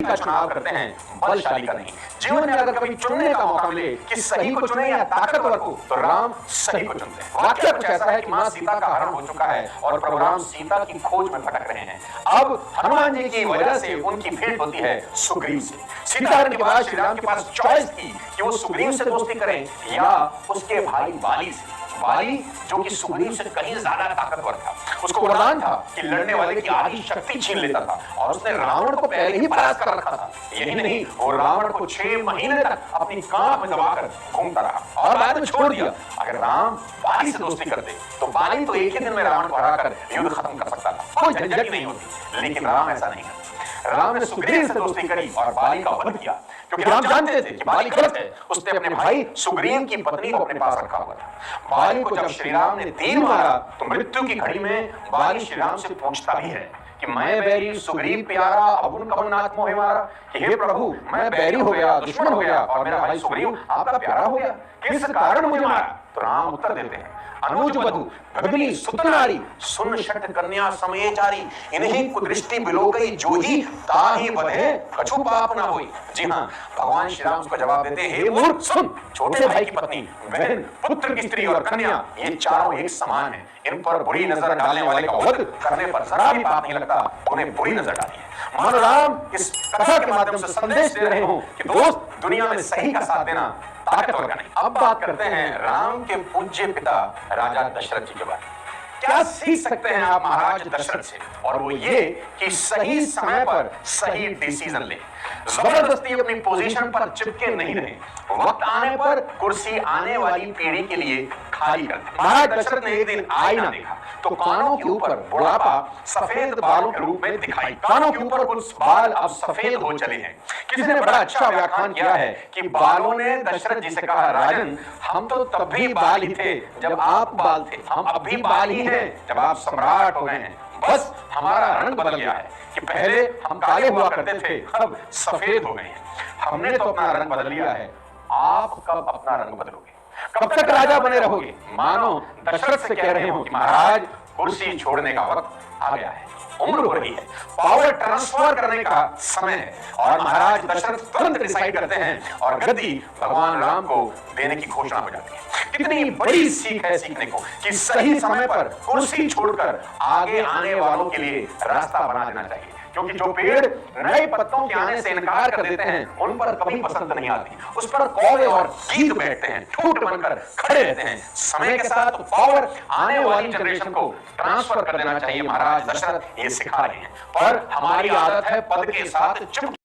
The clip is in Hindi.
का चुनाव करते हैं बलशाली का नहीं। जीवन में अगर कभी चुनने का मौका मिले कि सही को चुने या ताकतवर को, तो राम सही को चुनते हैं। वाकया कुछ ऐसा है कि मां सीता का हरण हो चुका है और प्रभु राम सीता की खोज में भटक रहे हैं। अब हनुमान जी की वजह से उनकी भेंट होती है सुग्रीव से। सीता हरण के बाद श्री राम के पास चॉइस थी कि वो सुग्रीव से दोस्ती करें या उसके भाई बाली से। बाली जो कि सुग्रीव से कहीं ज्यादा ताकतवर था, उसको वरदान था कि लड़ने वाले की आधी शक्ति छीन लेता था और उसने रावण को पहले ही परास्त कर रखा था। यही नहीं, वो रावण को 6 महीने तक अपनी कांख में दबाकर घूमता रहा और बाद में छोड़ दिया। अगर राम बाली से दोस्ती करते तो बाली तो एक ही दिन में रावण को हराकर युद्ध खत्म कर सकता था, कोई झंझट नहीं होती। लेकिन राम ऐसा नहीं करते। राम ने सुग्रीव से दोस्ती करी और बाली का वध किया, क्योंकि राम जानते थे कि बाली गलत है। उसने अपने भाई सुग्रीव की पत्नी को अपने पास रखा हुआ था। बाली को जब श्री राम ने तीर मारा तो मृत्यु की घड़ी में बाली श्री राम से पूछता भी है कि मैं बैरी सुग्रीव प्यारा अब उन कमलनाथ मोहे मारा, कि हे प्रभु मैं बैरी हो गया, दुश्मन हो गया और मेरा भाई सुग्रीव आपका प्यारा हो गया, किस कारण मुझे मारा? तो राम उत्तर देते हैं, अनुज वधु भगिनी सुतनारी सुन शठ कन्या समय चारी, इन्हीं कुदृष्टि बिलोकई जोही ताहि वधे कछु पाप ना होई। जी हां, भगवान श्री राम को जवाब देते हैं, हे मूर्ख सुन, छोटे भाई की पत्नी, बहन, पुत्र की स्त्री और कन्या ये चारों एक समान हैं। इन पर बुरी नजर डालने वाले का वध करने पर जरा भी पाप नहीं लगता, उन्हें बुरी नजर डाली है। मानो राम इस कथा के माध्यम से संदेश दे रहे हो कि दोस्त, दुनिया में सही का साथ देना ताकतवर का नहीं। अब बात करते हैं राम के पूज्य पिता राजा दशरथ जी के बारे में। क्या सीख सकते हैं आप महाराज दशरथ से? और वो ये कि सही समय पर सही डिसीजन ले, जबरदस्ती अपनी पोजीशन पर चिपके नहीं रहे, वक्त आने पर कुर्सी आने वाली पीढ़ी के लिए खाली कर दे। महाराज दशरथ ने एक दिन आईना देखा तो कानों के ऊपर बुढ़ापा सफेद बालों के रूप में दिखाई। कानों के ऊपर कुछ बाल अब सफेद हो चले हैं। किसी ने बड़ा अच्छा व्याख्यान किया है कि बालों ने दशरथ जी से कहा, राजन हम तो तब भी बाल ही थे जब आप बाल थे, हम अब भी बाल ही हैं जब आप सम्राट हो गए हैं। बस हमारा रंग बदल गया है कि पहले हम काले हुआ करते थे, अब सफेद हो गए हैं। हमने तो अपना रंग बदल लिया है, आप कब अपना रंग बदलोगे? कब तक राजा बने रहोगे? मानो दशरथ से कह रहे हो कि महाराज कुर्सी छोड़ने का वक्त आ गया है, उम्र हो रही है, पावर ट्रांसफर करने का समय है। और महाराज दशरथ तुरंत डिसाइड करते हैं और गद्दी भगवान राम को देने की घोषणा हो जाती है। कितनी बड़ी सीख है सीखने को कि सही समय पर कुर्सी छोड़कर आगे आने वालों के लिए रास्ता बना देना चाहिए, क्योंकि जो पेड़ नए पत्तों के आने से इनकार कर देते हैं उन पर कभी पसंद नहीं आती, उस पर कौवे और गीत बैठते हैं, ठूठ बनकर खड़े रहते हैं। समय के साथ पावर आने वाली जनरेशन को ट्रांसफर कर देना चाहिए। महाराज दशरथ ये सिखा रहे हैं, पर हमारी आदत है पद के साथ चिपक